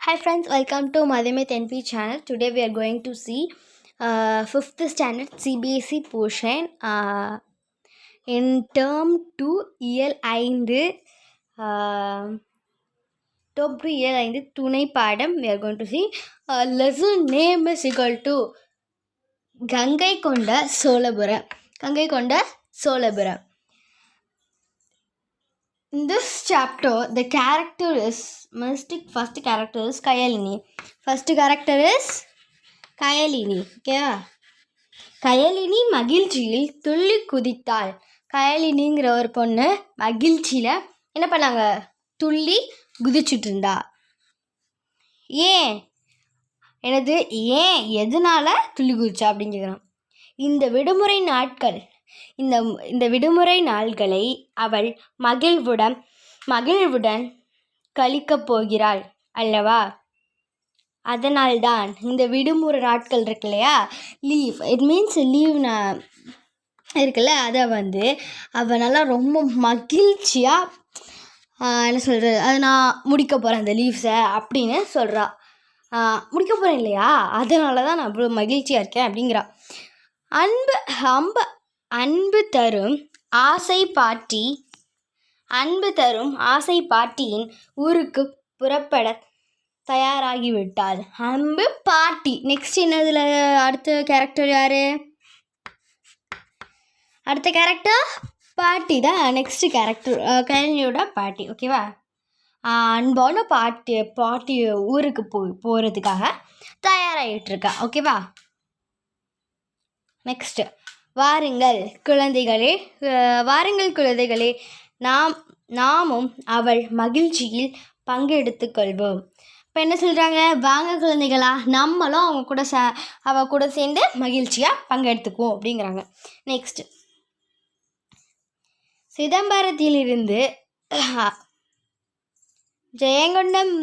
Hi friends, welcome to Madhyamith NP channel. Today we are going to see 5th standard CBSE portion in term 2 இயல் 5 term 2 இயல் 5 துணை பாடம். We are going to see lesson name is equal to Ganga கொண்ட Cholapuram. In this chapter, the character is first character is Kayalini. First character is Kayalini. Okay? கயலினி மகிழ்ச்சியில் துள்ளி குதித்தாள். கயலினிங்கிற ஒரு பொண்ணு மகிழ்ச்சியில் என்ன பண்ணாங்க? துள்ளி குதிச்சுட்டு இருந்தா. எதனால துள்ளி குதிச்சா அப்படின்னு கேட்குறான். இந்த விடுமுறை நாட்களை அவள் மகிழ்வுடன் கழிக்கப் போகிறாள் அல்லவா? அதனால்தான் இந்த விடுமுறை நாட்கள் இருக்கு இல்லையா, லீவ், இட் மீன்ஸ் லீவ்னா இருக்குல்ல, அதை அவனால் ரொம்ப மகிழ்ச்சியாக என்ன சொல்கிறது, அதை நான் முடிக்க போகிறேன் அந்த லீவ்ஸை அப்படின்னு சொல்கிறா. முடிக்க போகிறேன் இல்லையா, அதனால தான் நான் அவ்வளோ மகிழ்ச்சியாக இருக்கேன் அப்படிங்கிறா. அன்பு தரும் ஆசை பாட்டியின் ஊருக்கு புறப்பட தயாராகிவிட்டாள். அன்பு பாட்டி. நெக்ஸ்ட் என்னதுல அடுத்த கேரக்டர் யாரு? அடுத்த கேரக்டர் பாட்டி தான். நெக்ஸ்ட் கேரக்டர் கயலினியோட பாட்டி. ஓகேவா? அன்பான பாட்டி ஊருக்கு போகிறதுக்காக தயாராகிட்டு இருக்கா. ஓகேவா? நெக்ஸ்ட், வாருங்கள் குழந்தைகளே, நாமும் அவள் மகிழ்ச்சியில் பங்கெடுத்துக் கொள்வோம். இப்போ என்ன சொல்கிறாங்க? வாங்க குழந்தைகளா, நம்மளும் அவ கூட சேர்ந்து மகிழ்ச்சியாக பங்கெடுத்துக்குவோம் அப்படிங்கிறாங்க. நெக்ஸ்ட், சிதம்பரத்திலிருந்து ஜெயங்கொண்டம்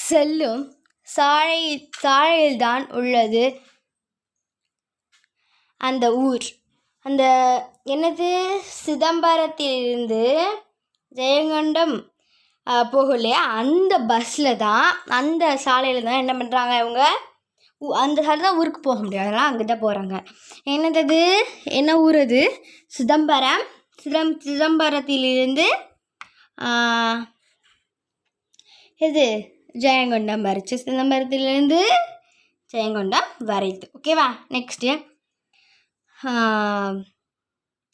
செல்லும் சாலையில்தான் உள்ளது அந்த ஊர். அந்த என்னது, சிதம்பரத்திலிருந்து ஜெயங்கொண்டம் போகலையா, அந்த பஸ்ஸில் தான், அந்த சாலையில் தான் என்ன பண்ணுறாங்க இவங்க, அந்த சாலை தான் ஊருக்கு போக முடியாது, அதனால் அங்கே தான் போகிறாங்க. என்ன ஊர் அது? சிதம்பரம். சிதம்பரத்திலிருந்து ஜெயங்கொண்டம் வரைச்சு. சிதம்பரத்திலிருந்து ஜெயங்கொண்டம் வரைத்து. ஓகேவா? நெக்ஸ்ட்டு,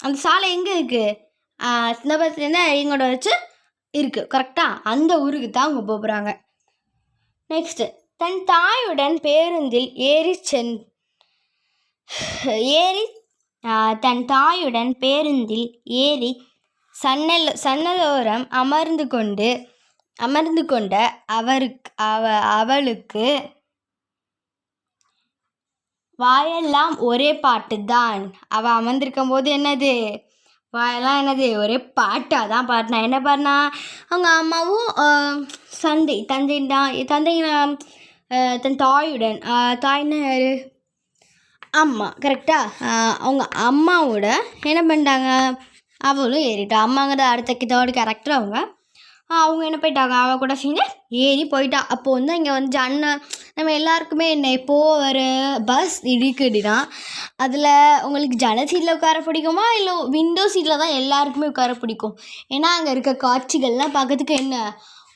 அந்த சாலை எங்கே இருக்குது? சிதம்பரத்துலேருந்து ஜெயங்கொண்டம் வச்சு இருக்குது. கரெக்டாக அந்த ஊருக்கு தான் அவங்க போகிறாங்க. நெக்ஸ்ட்டு, தன் தாயுடன் பேருந்தில் ஏறி சன்னலோரம் அமர்ந்து கொண்ட அவளுக்கு வாயெல்லாம் ஒரே பாட்டு தான். அவள் அமர்ந்திருக்கும் போது வாயெல்லாம் ஒரே பாட்டாக தான் பாடினா. என்ன பாடினா? அவங்க அம்மாவும் தன் தாயுடன், தாய்னா யார்? அம்மா. கரெக்டாக? அவங்க அம்மாவோட என்ன பண்ணிட்டாங்க, அவளும் ஏறிட்டா. அம்மாங்கிற அடுத்த இதோட கேரக்டர் அவங்க என்ன போயிட்டாங்க, அவள் கூட சேர்ந்து ஏறி போயிட்டா. அப்போது இங்கே நம்ம எல்லாருக்குமே இப்போது ஒரு பஸ் இடிக்குதுன்னா அதில் உங்களுக்கு ஜன்னல் சீட்டில் உட்கார பிடிக்குமா, இல்லை விண்டோ சீட்டில் தான் எல்லாருக்குமே உட்கார பிடிக்கும்? ஏன்னா அங்கே இருக்க காட்சிகள்லாம் பார்க்கறதுக்கு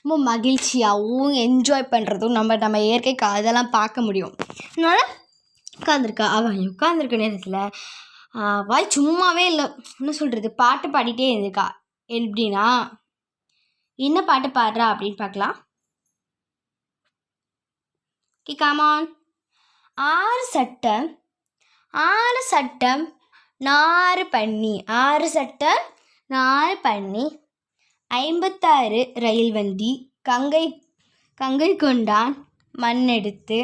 ரொம்ப மகிழ்ச்சியாகவும் என்ஜாய் பண்ணுறதும் நம்ம இயற்கை அதெல்லாம் பார்க்க முடியும். அதனால் உட்காந்துருக்க நேரத்தில் வாய் சும்மாவே இல்லை, என்ன சொல்கிறது, பாட்டு பாடிட்டே இருந்திருக்கா. எப்படின்னா, என்ன பாட்டு பாடுறா அப்படின்னு பார்க்கலாம். காமான். ஆறு சட்டம் நாறு பண்ணி 56 ரயில் வண்டி கங்கை கொண்டான் மண்ணெடுத்து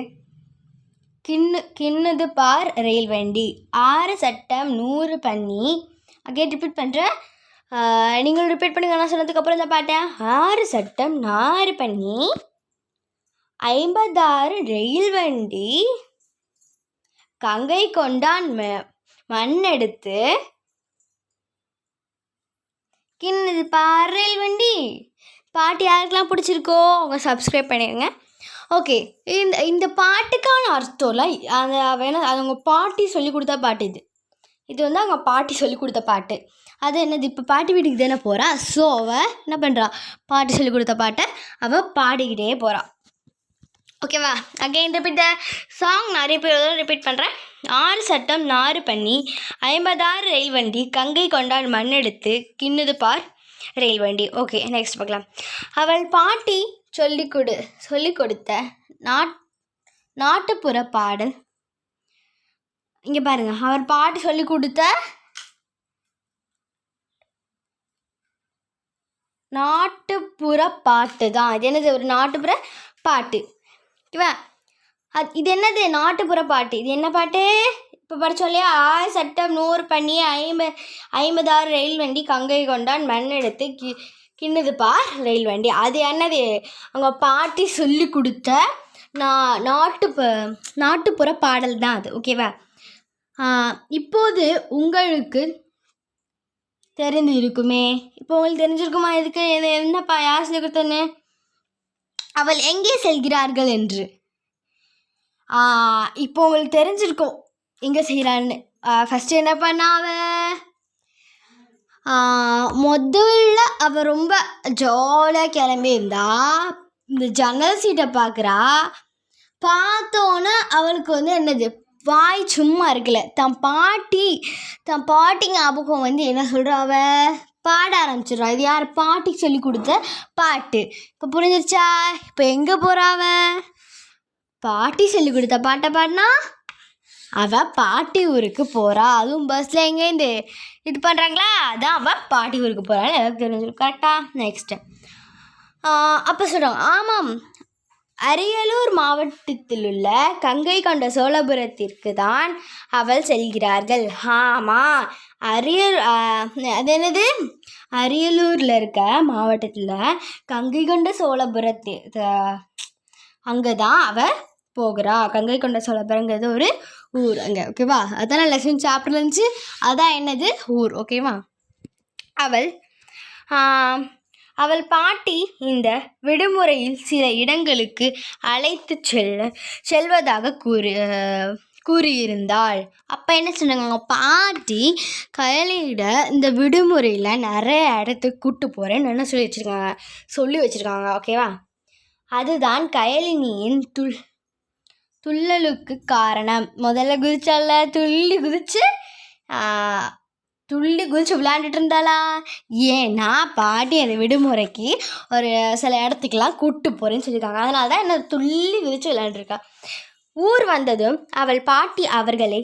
கிண்ணுது பார் ரயில் வண்டி. 6 சட்டம் 100 பண்ணி. அகைன் ரிப்பீட் பண்ணுறேன், நீங்களும் ரிப்பீட் பண்ணுங்க நான் சொன்னதுக்கப்புறம் தான் பாட்டேன். 6 சட்டம் 4 பண்ணி 56 ரயில் வண்டி கங்கை கொண்டான் மண்ணெடுத்து கிண்ணுது பார் ரயில் வண்டி. பாட்டு யாருக்கெல்லாம் பிடிச்சிருக்கோ அவங்க சப்ஸ்கிரைப் பண்ணிடுங்க. ஓகே, இந்த பாட்டுக்கான அர்த்தம்லாம் அந்த வேணா அது அவங்க பாட்டி சொல்லி கொடுத்த பாட்டு. இது வந்து அவங்க பாட்டி சொல்லி கொடுத்த பாட்டு. அது என்னது, இப்போ பாட்டி வீட்டுக்கு தானே போகிறா. ஸோ அவள் என்ன பண்ணுறா, பாட்டி சொல்லி கொடுத்த பாட்டை அவள் பாடிக்கிட்டே போகிறா. ஓகேவா? Again repeat the song. நிறைய பேர் ரிப்பீட் பண்ணுறேன். 6 சட்டம் 4 பண்ணி 56 ரயில் வண்டி கங்கை கொண்டான் மண்ணெடுத்து கிண்ணுது பார் ரயில் வண்டி. ஓகே, நெக்ஸ்ட் பார்க்கலாம். அவள் பாட்டி சொல்லி கொடுத்த நாட்டுப்புற பாடல். இங்கே பாருங்க, அவர் பாட்டி சொல்லி கொடுத்த நாட்டுப்புற பாட்டு தான் இது. என்னது, ஒரு நாட்டுப்புற பாட்டு. ஓகேவா? இது என்னது, நாட்டுப்புற பாட்டு. இது என்ன பாட்டு? இப்போ படித்தோம் இல்லையா, 6 சட்டம் 100 பண்ணி 56 ரயில் வண்டி கங்கை கொண்டான் மண் எடுத்து கிண்ணுது பார் ரயில் வண்டி. அது என்னது, அவங்க பாட்டி சொல்லி கொடுத்த நாட்டுப்புற பாடல் தான் அது. ஓகேவா? இப்போது உங்களுக்கு தெரிந்து இருக்குமே. இப்போ உங்களுக்கு தெரிஞ்சிருக்குமா இதுக்கு என்னப்பா யார் சொல்லி கொடுத்தேன்னு? அவள் எங்கே செல்கிறார்கள் என்று. இப்போ உங்களுக்கு தெரிஞ்சிருக்கும் எங்கே செய்கிறான்னு. ஃபஸ்ட்டு என்ன பண்ணா முதல்ல அவள் ரொம்ப ஜாலியாக கிளம்பி இருந்தா. இந்த ஜன்னல் சீட்டை பார்க்குறா. பார்த்தோன்னே அவளுக்கு வந்து என்னது, வாய் சும்மா இருக்குல்ல. தன் பாட்டி ஞாபகம் வந்து என்ன சொல்கிறா, அவள் பாட ஆரம்பிச்சிடுறா. இது யார், பாட்டிக்கு சொல்லி கொடுத்த பாட்டு. இப்போ புரிஞ்சிருச்சா? இப்போ எங்கே போகிறாவ, பாட்டி சொல்லி கொடுத்த பாட்டை பாடினா அவள் பாட்டி ஊருக்கு போகிறா. அதுவும் பஸ்ஸில் எங்கேருந்து இது பண்ணுறாங்களா, அதான் அவள் பாட்டி ஊருக்கு போகிறான்னு எனக்கு தெரிஞ்சிடும். கரெக்டாக? நெக்ஸ்ட்டு அப்போ சொல்கிறாங்க, ஆமாம், அரியலூர் மாவட்டத்தில் உள்ள கங்கை கொண்ட சோழபுரத்திற்கு தான் அவள் செல்கிறார்கள். ஆமாம், அது என்னது, அரியலூரில் இருக்க மாவட்டத்தில் கங்கை கொண்ட சோழபுரத்து அங்கே தான் அவள் போகிறா. கங்கை கொண்ட சோழபுரங்கிறது ஒரு ஊர் அங்கே. ஓகேவா? அதான் லெசன் சாப்டர்ல இருந்துச்சு. அதான் என்னது, ஊர். ஓகேவா? அவள் பாட்டி இந்த விடுமுறையில் சில இடங்களுக்கு அழைத்து செல்வதாக கூறியிருந்தாள். அப்போ என்ன சொன்னாங்க, அவங்க பாட்டி கயலியிட இந்த விடுமுறையில் நிறைய இடத்துக்கு கூப்பிட்டு போகிறேன்னு என்ன சொல்லி வச்சுருக்காங்க. ஓகேவா? அதுதான் கயலினியின் துள்ளலுக்கு காரணம். முதல்ல குதிச்சால, துள்ளி குதிச்சு விளையாண்டுட்டு இருந்தாளா? ஏன்னா பாட்டி அந்த விடுமுறைக்கு ஒரு சில இடத்துக்கெல்லாம் கூப்பிட்டு போகிறேன்னு சொல்லியிருக்காங்க. அதனால தான் என்ன துள்ளி குதிச்சு விளையாண்டுருக்கா. ஊர் வந்ததும் அவள் பாட்டி அவர்களை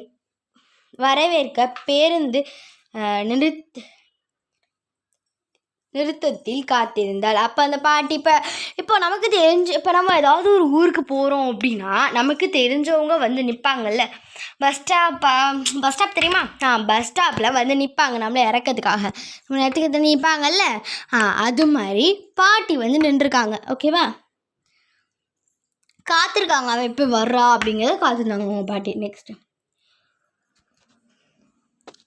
வரவேற்க பேருந்து நிறுத்தத்தில் காத்திருந்தாள். அப்போ அந்த பாட்டி இப்போ நமக்கு இப்போ நம்ம ஏதாவது ஒரு ஊருக்கு போகிறோம் அப்படின்னா நமக்கு தெரிஞ்சவங்க வந்து நிற்பாங்கல்ல. பஸ் ஸ்டாப் தெரியுமா? பஸ் ஸ்டாப்பில் வந்து நிற்பாங்க நம்மளை இறக்கிறதுக்காக. நம்ம இடத்துக்கு நிற்பாங்கல்ல. அது மாதிரி பாட்டி வந்து நின்றுருக்காங்க. ஓகேவா? காத்திருக்காங்க, அவன் எப்போ வர்றா அப்படிங்கிறத காத்திருந்தாங்க உங்கள் பாட்டி. நெக்ஸ்ட்டு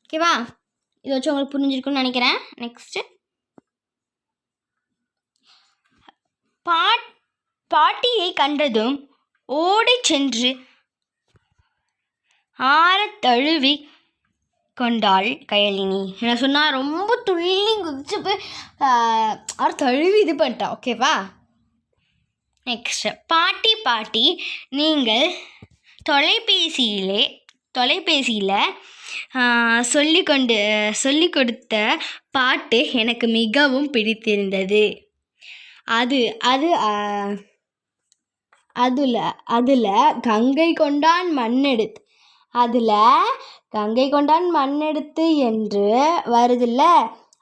ஓகேவா? இதை வச்சு உங்களுக்கு புரிஞ்சிருக்குன்னு நினைக்கிறேன். நெக்ஸ்ட்டு பாட்டியை கண்டதும் ஓடி சென்று தழுவி கொண்டாள் கயலினி. என்ன சொன்னால், ரொம்ப துள்ளி குதிச்சு போய் தழுவி இது பண்ணிட்டா. ஓகேவா? நெக்ஸ்ட் பாட்டி நீங்கள் தொலைபேசியில் சொல்லி கொடுத்த பாட்டு எனக்கு மிகவும் பிடித்திருந்தது. அதில் கங்கை கொண்டான் மண்ணெடுத்து என்று வருதுல்ல,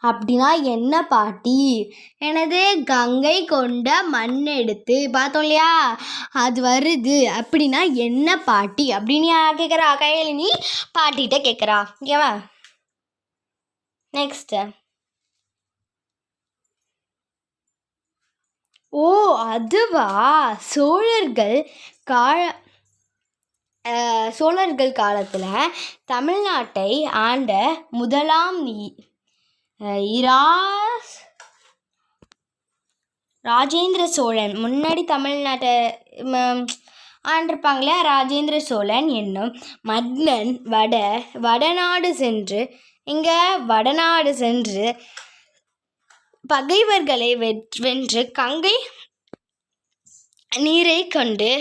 அப்படின்னா என்ன பாட்டி? எனது கங்கை கொண்ட மண்ணெடுத்து பார்த்தோம் இல்லையா, அது வருது அப்படின்னா என்ன பாட்டி அப்படின்னு கேட்குறா கயலினி. பாட்டிகிட்ட கேட்குறா. ஓகேவா? நெக்ஸ்ட்டு அதுவா, சோழர்கள் காலத்தில் தமிழ்நாட்டை ஆண்ட முதலாம் ராஜேந்திர சோழன் முன்னாடி தமிழ்நாட்டை ஆண்டிருப்பாங்களே ராஜேந்திர சோழன் என்னும் மன்னன் வடநாடு சென்று பகைவர்களை வென்று கங்கை நீரை கொண்டு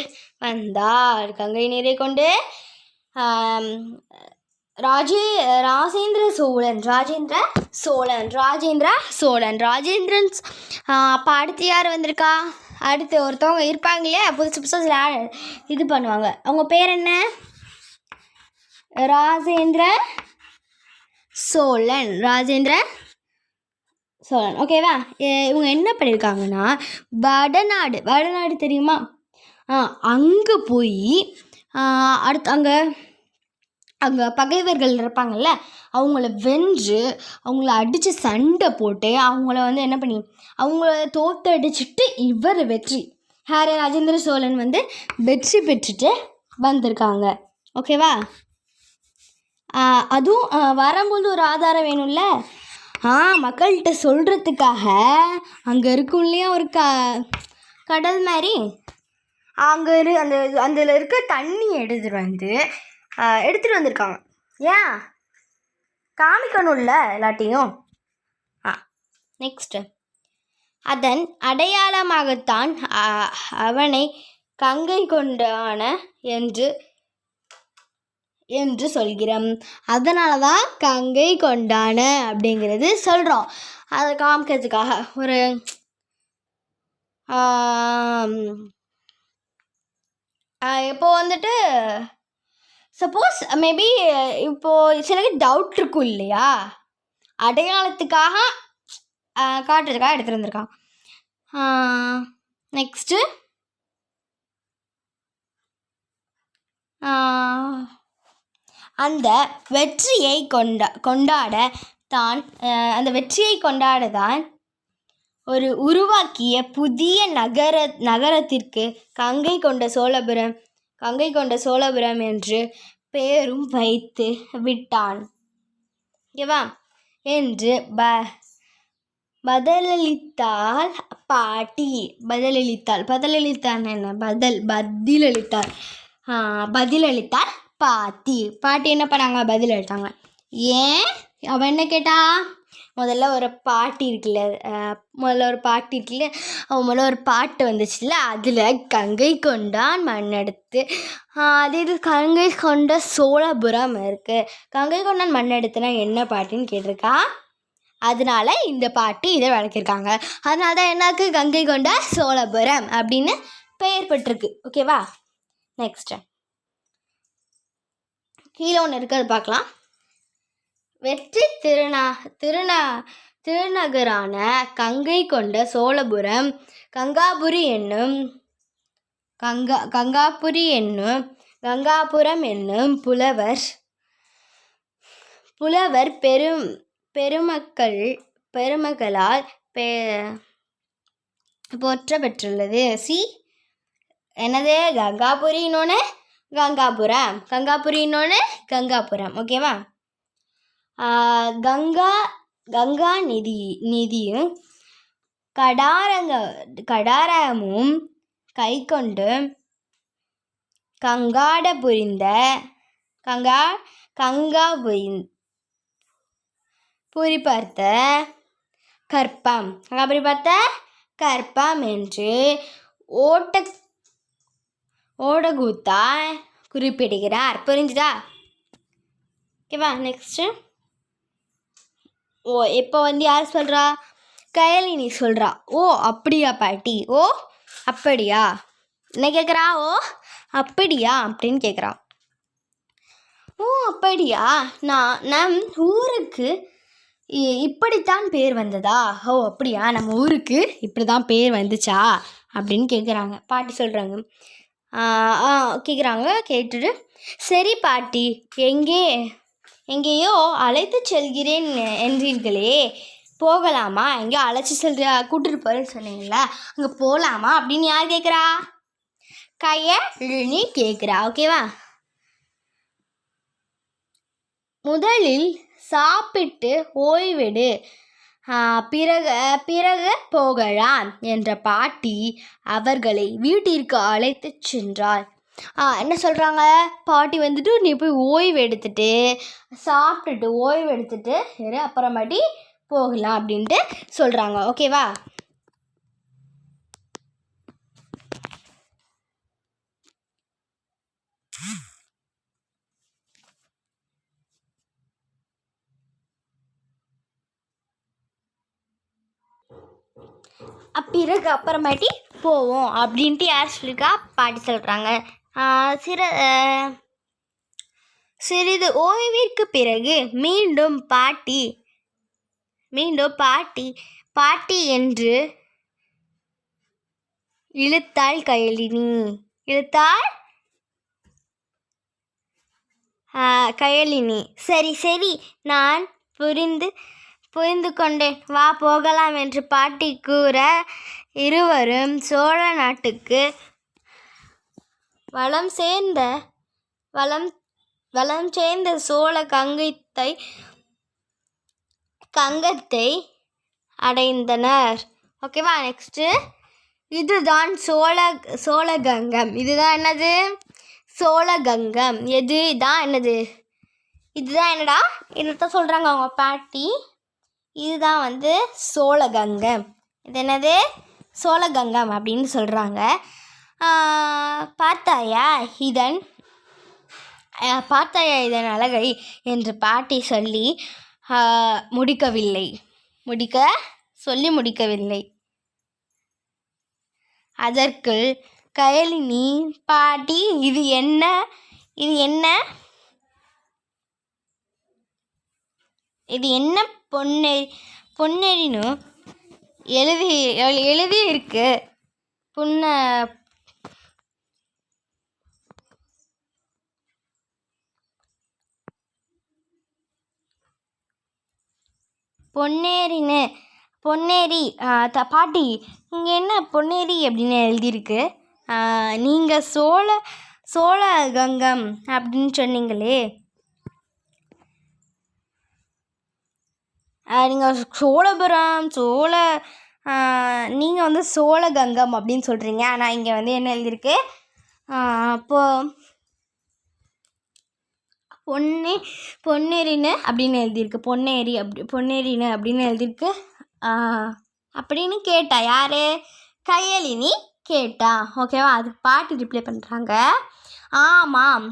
வந்தார். ராஜேந்திரன் அப்போ அடுத்து யார் வந்திருக்கா? அடுத்து ஒருத்தவங்க இருப்பாங்க இல்லையா, புதுசாக இது பண்ணுவாங்க. அவங்க பேர் என்ன? ராஜேந்திர சோழன். ஓகேவா? இவங்க என்ன பண்ணியிருக்காங்கன்னா வடநாடு தெரியுமா, அங்கே போய் அடுத்து அங்கே பகைவர்கள் இருப்பாங்கள்ல, அவங்கள வென்று அவங்கள அடித்து சண்டை போட்டு அவங்கள என்ன பண்ணி அவங்கள தோத்தடிச்சிட்டு இவர் வெற்றி ராஜேந்திர சோழன் வெற்றி பெற்றுட்டு வந்திருக்காங்க. ஓகேவா? அதுவும் வரும்போது ஒரு ஆதாரம் வேணும்ல, மக்கள்கிட்ட சொல்கிறதுக்காக அங்கே இருக்கும் இல்லையா ஒரு கடல் மாதிரி, அங்கே அதில் இருக்க தண்ணி எடுத்துகிட்டு வந்திருக்காங்க. ஏன் காமிக்கணும்ல எல்லாத்தையும். நெக்ஸ்ட்டு, அதன் அடையாளமாகத்தான் அவனை கங்கை கொண்டான என்று சொல்கிறோம். அதனால தான் கங்கை கொண்டான அப்படிங்கிறது சொல்கிறோம். அதை காமிக்கிறதுக்காக ஒரு இப்போ சப்போஸ் மேபி இப்போது சிலருக்கு டவுட் இருக்கும் இல்லையா, அடையாளத்துக்காக காட்டுறதுக்காக எடுத்துகிட்டு வந்திருக்கான். நெக்ஸ்ட்டு, அந்த வெற்றியை கொண்டாட தான் ஒரு உருவாக்கிய புதிய நகரத்திற்கு கங்கை கொண்ட சோழபுரம் என்று பேரும் வைத்து விட்டான். ஓகேவா? என்று பதிலளித்தாள் பாட்டி. பதிலளித்தாள் பாட்டி. என்ன பண்ணாங்க? பதிலளித்தாங்க. ஏன்? அவன் என்ன கேட்டா? முதல்ல ஒரு பாட்டு இருக்குல்ல, அவன் முதல்ல ஒரு பாட்டு வந்துச்சுல்ல, அதில் கங்கை கொண்டான் மண்ணெடுத்து, அதே இது கங்கை கொண்ட சோழபுரம் இருக்குது. கங்கை கொண்டான் மண்ணெடுத்துனா என்ன பாட்டுன்னு கேட்டிருக்கா. அதனால இந்த பாட்டு இதை விளக்கியிருக்காங்க. அதனால தான் என்னாக்கு கங்கை கொண்ட சோழபுரம் அப்படின்னு பெயர் பெற்றிருக்கு. ஓகேவா? நெக்ஸ்ட்டு கீழே ஒன்று இருக்கிறது பார்க்கலாம். வெற்றி திருநகரான கங்கை கொண்ட சோழபுரம் கங்காபுரம் என்னும் புலவர் பெருமக்களால் போற்ற பெற்றுள்ளது. என்னது? கங்காபுரி இன்னொன்று கங்காபுரம். ஓகேவா? கங்கா நிதியும் கடாரமும் கைக்கொண்டு கங்காபுரி பார்த்த கற்பம் என்று ஓடகூத்தா குறிப்பிடுகிறார். புரிஞ்சுதா? ஓகேவா? நெக்ஸ்ட்டு, இப்போ யார் சொல்கிறா? கயலினி சொல்கிறா. ஓ அப்படியா பாட்டி? ஓ அப்படியா? என்ன கேட்குறா? ஓ அப்படியா அப்படின்னு கேட்குறா. ஓ அப்படியா? நம் ஊருக்கு இப்படித்தான் பேர் வந்ததா? ஓ அப்படியா? நம்ம ஊருக்கு இப்படி தான் பேர் வந்துச்சா அப்படின்னு கேட்குறாங்க. பாட்டி சொல்கிறாங்க. கேட்டுட்டு, சரி பாட்டி, எங்கேயோ அழைத்து செல்கிறேன் என்றீர்களே, போகலாமா? எங்கேயோ அழைச்சி கூட்டிட்டு போகிறேன்னு சொன்னீங்களா, அங்கே போகலாமா அப்படின்னு யார் கேட்குறா? கயலினி கேட்குறா. ஓகேவா? முதலில் சாப்பிட்டு ஓய்வெடு பிறகு பிறகு போகலாம் என்ற பாட்டி அவர்களை வீட்டிற்கு அழைத்து சென்றாள். என்ன சொல்கிறாங்க, பாட்டி வந்துட்டு நீ போய் ஓய்வு எடுத்துட்டு சாப்பிட்டுட்டு ஓய்வு எடுத்துட்டு இரு, அப்புறமாட்டி போகலாம் அப்படின்ட்டு சொல்கிறாங்க. ஓகேவா? பிறகு அப்புறமாட்டி போவோம் அப்படின்ட்டு யார் சொல்லியிருக்கா, பாட்டி சொல்கிறாங்க. சிறிது ஓய்விற்கு பிறகு மீண்டும் பாட்டி பாட்டி என்று இழுத்தாள் கயலினி. சரி நான் புரிந்து கொண்டேன், வா போகலாம் என்று பாட்டி கூற இருவரும் சோழ நாட்டுக்கு வளம் சேர்ந்த சோழ கங்கத்தை அடைந்தனர். ஓகேவா? நெக்ஸ்ட்டு இதுதான் சோழகங்கம். இதுதான் என்னது? சோழகங்கம். இதுதான் என்னடா? என்னத்தான் சொல்கிறாங்க அவங்க பாட்டி. இதுதான் சோழகங்கம். இது என்னது? சோழகங்கம் அப்படின்னு சொல்கிறாங்க. பார்த்தாயா இதன் அழகை என்று பாட்டி சொல்லி முடிக்கவில்லை. அதற்குள் கயலினி, பாட்டி இது என்ன பொன்னெறின்னு எழுதி இருக்கு. பொன்னேரி பாட்டி இங்கே என்ன பொன்னேரி அப்படின்னு எழுதியிருக்கு. நீங்கள் சோழகங்கம் அப்படின்னு சொன்னீங்களே, நீங்கள் சோழபுரம் நீங்கள் சோழகங்கம் அப்படின்னு சொல்கிறீங்க. ஆனால் இங்கே என்ன எழுதியிருக்கு, பொன்னேரின்னு அப்படின்னு எழுதியிருக்கு. பொன்னேரின்னு அப்படின்னு எழுதியிருக்கு அப்படின்னு கேட்டா யார்? கயலினி கேட்டா. ஓகேவா? அது பாட்டி ரிப்ளை பண்ணுறாங்க, ஆமாம்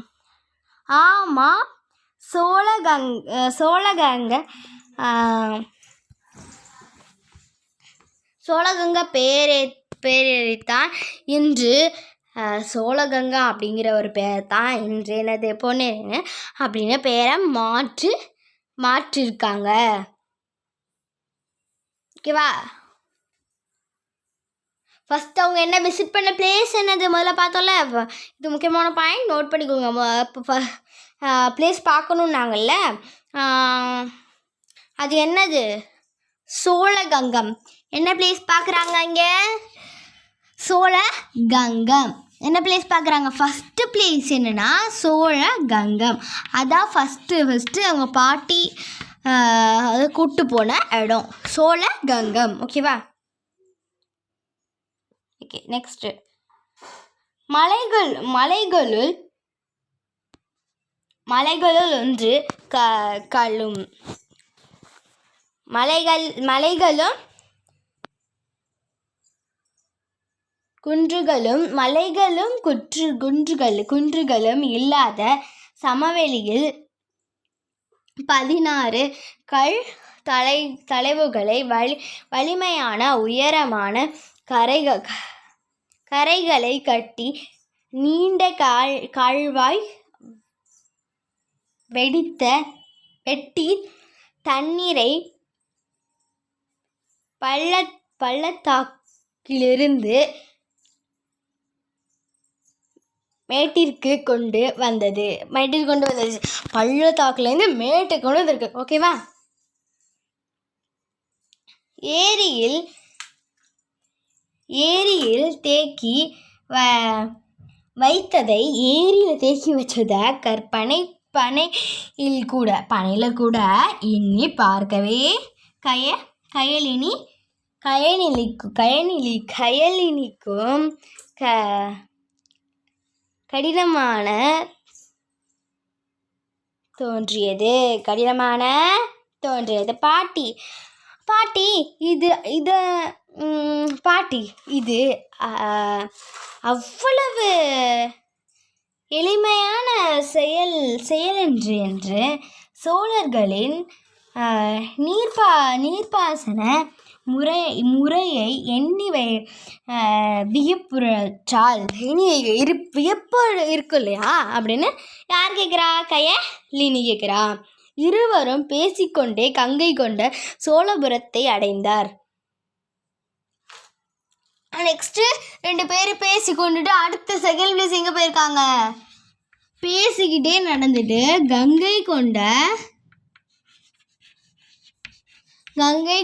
சோழகங்கை பேரேறித்தான் இன்று சோழகங்கா அப்படிங்கிற ஒரு பேர் தான் இன்று என்னது பொன்னேரின்னு அப்படின்னு பேரை மாற்றிருக்காங்க. ஓகேவா? ஃபஸ்ட் அவங்க என்ன விசிட் பண்ண பிளேஸ் என்னது முதல்ல பார்த்தோம்ல, இது முக்கியமான பாயிண்ட், நோட் பண்ணிக்கோங்க. பிளேஸ் பார்க்கணுன்னாங்கல்ல, அது என்னது? சோழகங்கம். என்ன பிளேஸ் பார்க்குறாங்க இங்கே? சோழகங்கம். என்ன பிளேஸ் பார்க்குறாங்க? ஃபஸ்ட்டு பிளேஸ் என்னென்னா சோழகங்கம். அதான் ஃபஸ்ட்டு அவங்க பாட்டி அதை கூப்பிட்டு போன இடம் சோழகங்கம். ஓகேவா? ஓகே, நெக்ஸ்ட்டு மலைகளுள் ஒன்று கல்லும். மலைகளும் குன்றுகளும் இல்லாத சமவெளியில் 16 தலைவுகளை வலிமையான உயரமான கரைகளை கட்டி நீண்ட கால்வாய் வெட்டி தண்ணீரை பள்ளத்தாக்கிலிருந்து மேட்டிற்கு கொண்டு வந்தது. பள்ளத்தாக்குலேருந்து மேட்டுக்கு கொண்டு வந்திருக்கு. ஓகேவா? ஏரியில் தேக்கி வச்சதை பனையில் கூட எண்ணி பார்க்கவே கயலினிக்கும் கடினமான தோன்றியது. பாட்டி இது அவ்வளவு எளிமையான செயலென்று சோழர்களின் நீர்ப்பாசன முறையை எண்ணி வியப்புற்றாள். வியப்பு இருக்கு இல்லையா அப்படின்னு யார் கேட்குறா? கயலினி கேட்குறா. இருவரும் பேசிக்கொண்டே கங்கை கொண்ட சோழபுரத்தை அடைந்தார். நெக்ஸ்ட்டு 2 பேர் பேசி கொண்டுட்டு அடுத்த செகண்ட் பிளேஸ் எங்கே போயிருக்காங்க? பேசிக்கிட்டே நடந்துட்டு கங்கை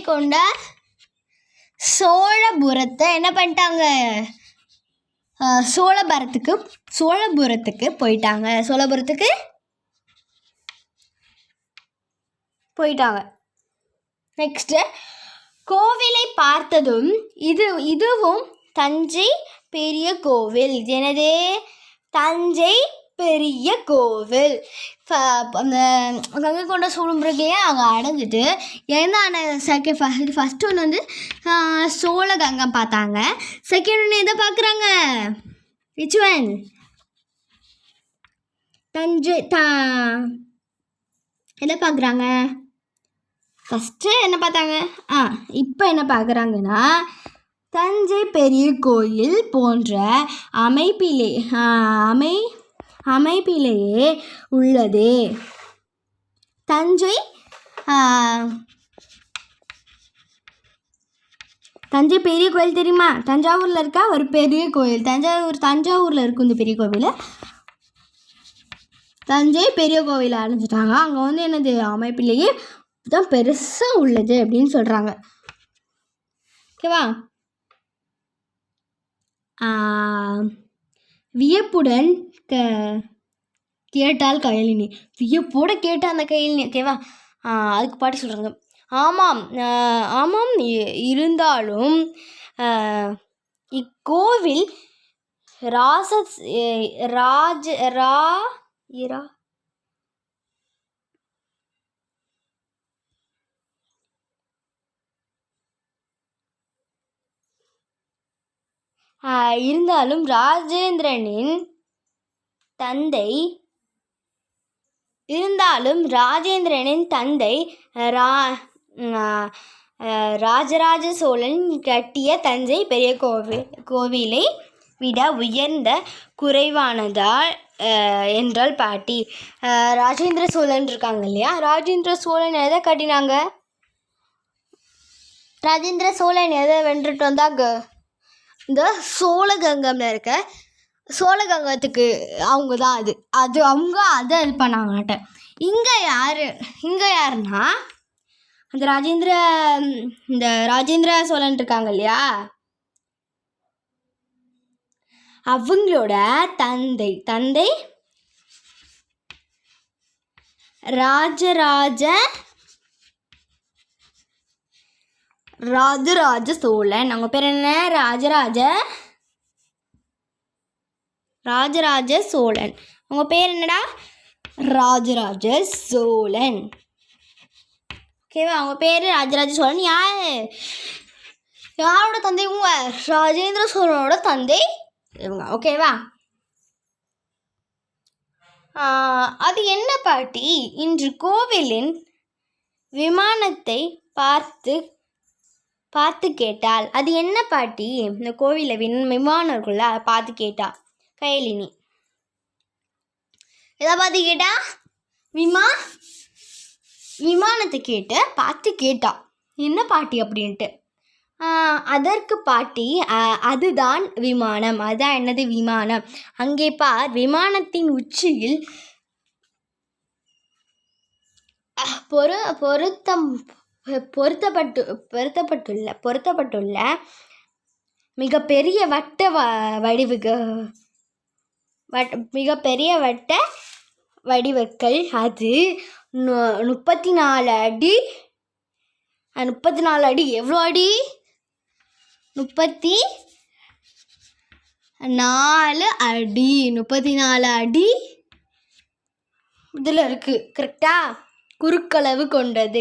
கொண்ட சோழபுரத்தை என்ன பண்ணிட்டாங்க? சோழபுரத்துக்கு போயிட்டாங்க. நெக்ஸ்ட்டு கோவிலை பார்த்ததும் இதுவும் தஞ்சை பெரிய கோவில். எனது தஞ்சை பெரிய கோவில். அந்த கங்கை கொண்ட சோழபுரத்தையே அங்கே அடைஞ்சிட்டு ஃபஸ்ட்டு ஒன்று வந்து சோழகங்கை பார்த்தாங்க. செகண்ட் ஒன்று எதை பார்க்குறாங்க? Which one? எதை பார்க்குறாங்க? ஃபஸ்ட்டு என்ன பார்த்தாங்க? இப்போ என்ன பார்க்குறாங்கன்னா தஞ்சை பெரிய கோயில் போன்ற அமைப்பிலேயே உள்ளது. தஞ்சை பெரிய கோயில் தெரியுமா? தஞ்சாவூரில் இருக்கா ஒரு பெரிய கோயில். தஞ்சாவூரில் இருக்கும் இந்த பெரிய கோவில். தஞ்சை பெரிய கோவில் அடைஞ்சிட்டாங்க. அங்கே வந்து என்னது அமைப்பிலேயே தான் பெருசாக உள்ளது அப்படின்னு சொல்கிறாங்க. ஓகேவா? வியப்புடன் கேட்டாள் கயலினி. வியப்போட கேட்ட அந்த கயலினி. ஓகேவா? அதுக்கு பாட்டி சொல்கிறாங்க, ஆமாம் இருந்தாலும் இக்கோவில் இருந்தாலும் ராஜேந்திரனின் தந்தை ராஜராஜ சோழன் கட்டிய தஞ்சை பெரிய கோவிலை விட உயர்ந்த குறைவானதால் என்றால் பாட்டி. ராஜேந்திர சோழன் இருக்காங்க இல்லையா? ராஜேந்திர சோழன் எதை கட்டினாங்க? ராஜேந்திர சோழன் எதை வென்றுட்டு வந்தாங்க? இந்த சோழகங்கம்ல இருக்க சோழகங்கத்துக்கு அவங்க தான் அவங்க அதை இது பண்ணாங்கட்ட. இங்கே யாருன்னா அந்த ராஜேந்திர சோழன் இருக்காங்க இல்லையா? அவங்களோட தந்தை ராஜராஜ சோழன். அவங்க பேர் என்ன? ராஜராஜ சோழன். அவங்க பேர் என்னடா? ராஜராஜ சோழன். ஓகேவா? அவங்க பேர் ராஜராஜ சோழன். யாரோட தந்தை? இவங்க ராஜேந்திர சோழனோட தந்தை இவங்க. ஓகேவா? அது என்ன பாட்டி? இன்று கோவிலின் விமானத்தை பார்த்து கேட்டாள். அது என்ன பாட்டி? இந்த கோவிலில் விமானம் இருக்குல்ல, அதை பார்த்து கேட்டா கயலினி. எதை பார்த்து கேட்டா? விமானத்தை பார்த்து கேட்டா என்ன பாட்டி அப்படின்ட்டு. அதற்கு பாட்டி, அதுதான் விமானம். அதுதான் என்னது? விமானம். அங்கே பார், விமானத்தின் உச்சியில் பொருத்தப்பட்டுள்ள மிகப்பெரிய வட்ட வடிவங்கள். அது 34 அடி 34 அடி. எவ்வளோ அடி? 34 அடி. 34 அடி இதில் இருக்குது. கரெக்டா? குறுக்களவு கொண்டது.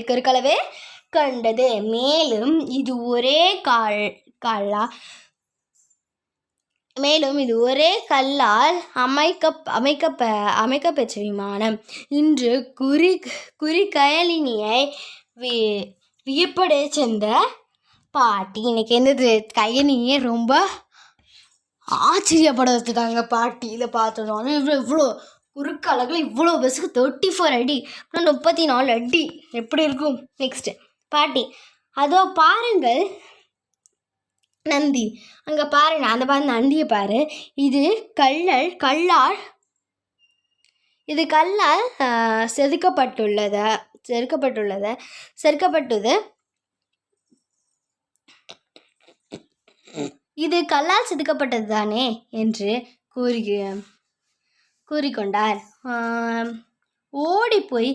மேலும் இது ஒரே கல்லால் அமைக்கப்பெற்ற விமானம். இன்று கயலினியை வியப்படைய சென்ற பாட்டி. இன்னைக்கு என்னது? கயலினியை ரொம்ப ஆச்சரியப்பட வச்சுட்டாங்க பாட்டி. இதை பார்த்தோம். இவ்வளோ குறுக்களவில் இவ்வளோ பெருசுக்கு 34 அடி, 34 அடி எப்படி இருக்கும்? நெக்ஸ்ட்டு பாட்டி. அதோ பாருங்கள் நந்தி. அங்கே பாருங்க, அந்த நந்தியை பாரு. இது கல்லால் செதுக்கப்பட்டது. இது கல்லால் செதுக்கப்பட்டது தானே என்று கூறிக்கொண்டார். ஓடி போய்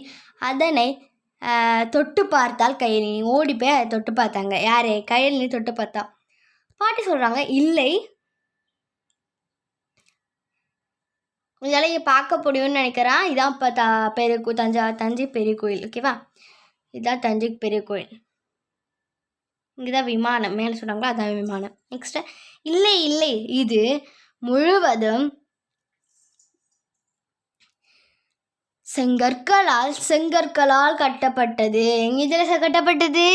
அதனை தொட்டு பார்த்தால் கயலினி. ஓடி போய் அதை தொட்டு பார்த்தாங்க. யாரு? கயலினி தொட்டு பார்த்தா. பாட்டி சொல்கிறாங்க, இல்லை, உங்களால் பார்க்க முடியும்னு நினைக்கிறேன். இதான் இப்போ தஞ்சை பெரிய கோயில். ஓகேவா? இதுதான் தஞ்சை பெரிய கோயில். இங்கே தான் விமானம் மேலே சொன்னாங்களோ அதான் விமானம். நெக்ஸ்ட்டு இல்லை, இது முழுவதும் செங்கற்களால் கட்டப்பட்டது. இதில் கட்டப்பட்டது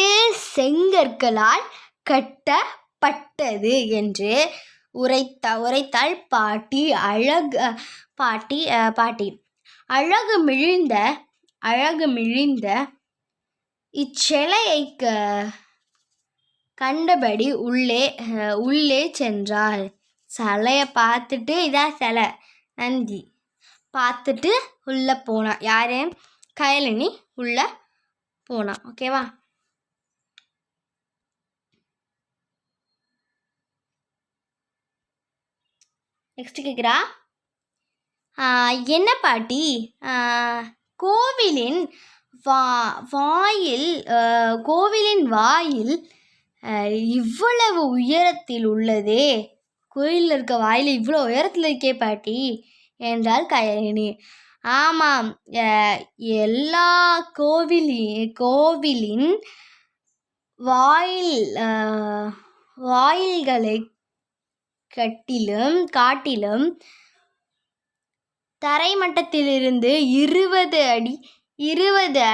செங்கற்களால் கட்டப்பட்டது என்று உரைத்தாள் பாட்டி. அழகு மிழிந்த இச்சிலையை கண்டபடி உள்ளே சென்றாள். சிலையை பார்த்துட்டு, இதான் சிலை, நந்தி பார்த்துட்டு உள்ளே போனா. யாரு? கயலினி உள்ளே போனா. ஓகேவா? நெக்ஸ்ட் கேட்குறா, என்ன பாட்டி, கோவிலின் வாயில் இவ்வளவு உயரத்தில் உள்ளதே. கோயிலில் இருக்க வாயில் இவ்வளோ உயரத்தில் இருக்கே பாட்டி என்றாள் கயலினி. ஆமாம், எல்லா கோவிலின் வாயில்களை காட்டிலும் தரைமட்டத்திலிருந்து 20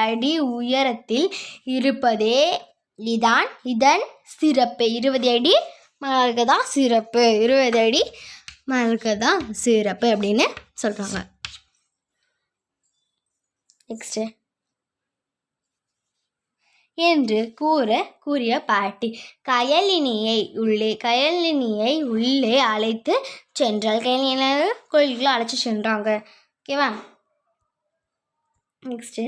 அடி உயரத்தில் இருப்பதே இதன் சிறப்பு. 20 அடி மேலே தான் சிறப்பு. 20 அடி மேலே தான் சிறப்பு அப்படின்னு சொல்கிறாங்க. நெக்ஸ்ட்டு என்று கூறிய பாட்டி கயலினியை உள்ளே அழைத்து சென்றாள். கயலினியை கோயிலுக்குள்ள அழைச்சி சென்றாங்க. ஓகேவா? நெக்ஸ்ட்டு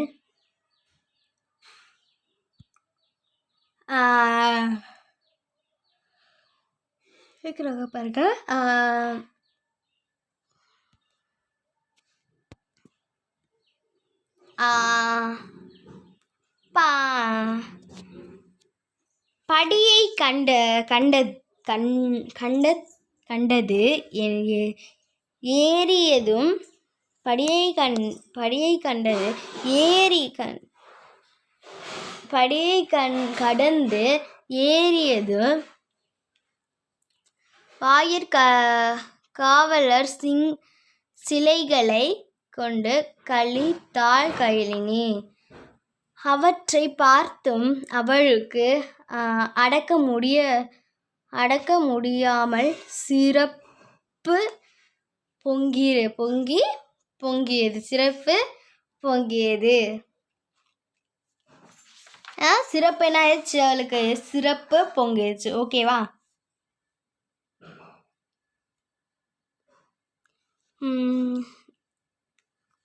கேட்குறாங்க பாருங்க. படியை கண்டது ஏறியதும் கடந்து ஏறியதும் காவலர் சிலைகளை கொண்டு கழித்தாள் கயலினி. அவற்றை பார்த்தும் அவளுக்கு அடக்க முடியாமல் சிறப்பு பொங்கியது. சிறப்பு என்ன ஆயிடுச்சு? அவளுக்கு சிறப்பு பொங்கிடுச்சு. ஓகேவா?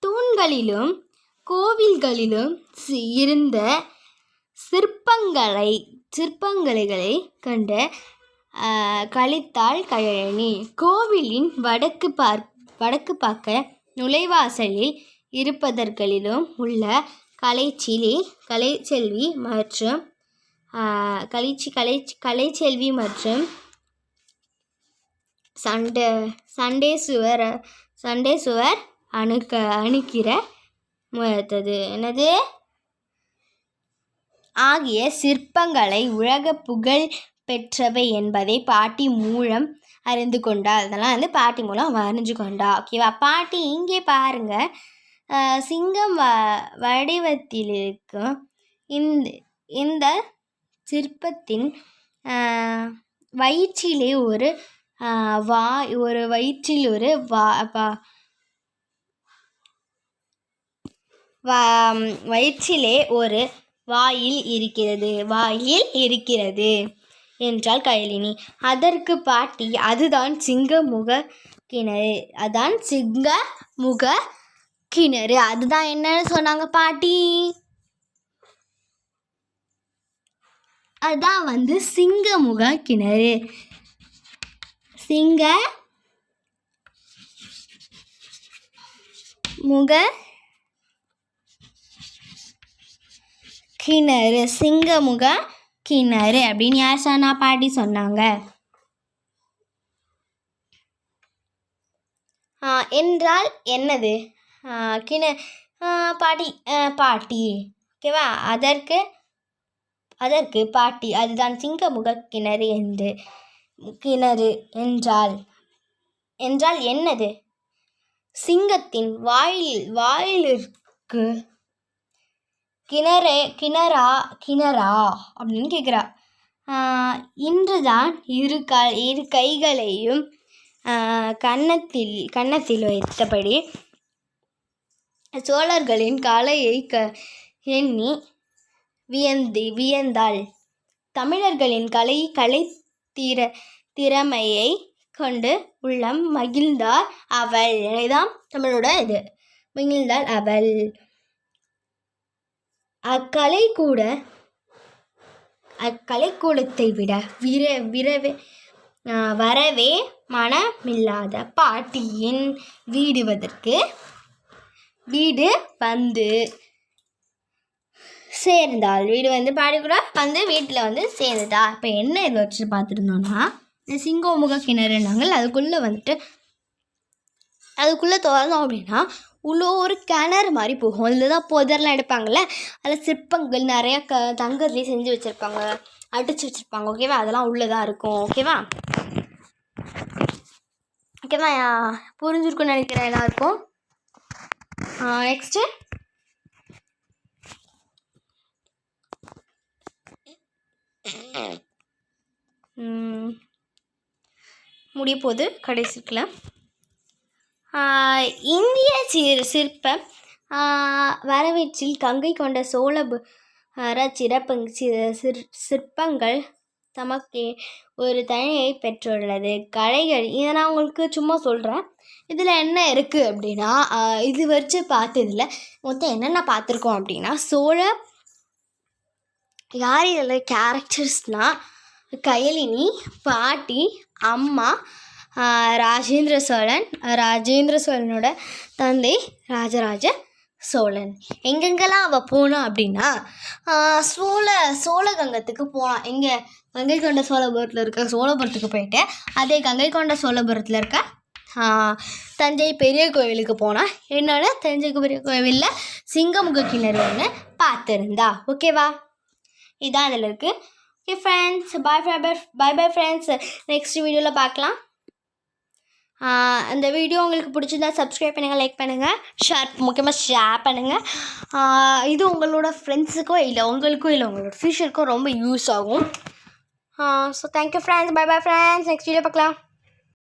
தூண்களிலும் கோவில்களிலும் இருந்த சிற்பங்களை கண்டு கழித்தாள் கயலினி. கோவிலின் வடக்கு பக்க நுழைவாசலில் இருப்பதற்களிலும் உள்ள கலைச்செல்வி மற்றும் கலைச்செல்வி மற்றும் சண்டேசுவர் அணுக்கிற முயற்றது என்னது ஆகிய சிற்பங்களை உலக புகழ் பெற்றவை என்பதை பாட்டி மூலம் அறிந்து கொண்டாள். அதெல்லாம் பாட்டி மூலம் அறிஞ்சு கொண்டா. ஓகேவா? பாட்டி இங்கே பாருங்க, சிங்கம் வடிவத்தில் இருக்கும் இந்த சிற்பத்தின் வயிற்றிலே ஒரு வயிற்றிலே ஒரு வாயில் இருக்கிறது என்றாள் கயலினி. அதற்கு பாட்டி, அதுதான் சிங்கமுக கிணறு. அதுதான் என்னன்னு சொன்னாங்க பாட்டி? அதான் சிங்கமுக கிணறு. சிங்கமுக கிணறு அப்படின்னு யார் சொன்னா? பாட்டி சொன்னாங்க. என்றால் என்னது பாட்டி? ஓகேவா? அதற்கு பாட்டி, அதுதான் சிங்கமுக கிணறு என்றால் என்னது? சிங்கத்தின் வாயிலிற்கு கிணறா அப்படின்னு கேட்குறா. இன்றுதான் இரு கைகளையும் கன்னத்தில் வைத்தபடி சோழர்களின் கலையை எண்ணி வியந்தாள். தமிழர்களின் கலை திறமையை கொண்டு உள்ளம் மகிழ்ந்தாள் அவள். இதான் தமிழோட இது. மகிழ்ந்தாள் அவள். அக்கலைக்கூடத்தை விட வரவே மனமில்லாத பாட்டியின் வீடு வந்து சேர்ந்தாள். பாட்டி கூட வீட்டில் சேர்ந்துட்டா. இப்போ என்ன இது வச்சு பார்த்துருந்தோன்னா, இந்த சிங்கமுக கிணறுனாங்கள் அதுக்குள்ளே திறந்தோம் அப்படின்னா உள்ள ஒரு கிணறு மாதிரி போகும். அதில் தான் புதர்லாம் எடுப்பாங்கள்ல, அதில் சிற்பங்கள் நிறையா தங்கத்துலேயே செஞ்சு வச்சுருப்பாங்க, அடித்து வச்சுருப்பாங்க. ஓகேவா? அதெல்லாம் உள்ளே தான் இருக்கும். ஓகேவா? புரிஞ்சிருக்குன்னு நினைக்கிறேன் எல்லாருக்கும். நெக்ஸ்ட்டு முடிய போகுது கடைசிக்குள்ள. இந்திய சிற்ப வரவேற்றில் கங்கை கொண்ட சிற்பங்கள் தமக்கே ஒரு தனியை பெற்றுள்ளது. கலைகள் இதை நான் உங்களுக்கு சும்மா சொல்கிறேன். இதில் என்ன இருக்குது அப்படின்னா, இது வச்சு பார்த்ததில் மொத்தம் என்னென்ன பார்த்துருக்கோம் அப்படின்னா, யார் இதில் கேரக்டர்ஸ்னால் கயலினி, பாட்டி, அம்மா, ராஜேந்திர சோழனோட தந்தை ராஜராஜ சோழன். எங்கெங்கெல்லாம் அவள் போனா அப்படின்னா, சோழகங்கத்துக்கு போனான். எங்கே? கங்கை கொண்ட சோழபுரத்தில் இருக்க சோழபுரத்துக்கு போயிட்டு, அதே கங்கை கொண்ட சோழபுரத்தில் இருக்க தஞ்சை பெரிய கோவிலுக்கு போனால், என்னோட தஞ்சை பெரிய கோவிலில் சிங்கமுக கிணறு ஒன்று பார்த்துருந்தா. ஓகேவா? இதுதான் அதில் இருக்குது. Okay friends, bye friends. Next வீடியோவில் பார்க்கலாம். அந்த வீடியோ உங்களுக்கு பிடிச்சிருந்தா சப்ஸ்கிரைப் பண்ணுங்கள், லைக் பண்ணுங்கள், முக்கியமாக ஷேர் பண்ணுங்கள். இது உங்களோட ஃப்ரெண்ட்ஸுக்கோ இல்லை உங்களோட ஃபியூச்சருக்கோ ரொம்ப யூஸ் ஆகும். So thank you friends. Bye friends. Next video பார்க்கலாம்.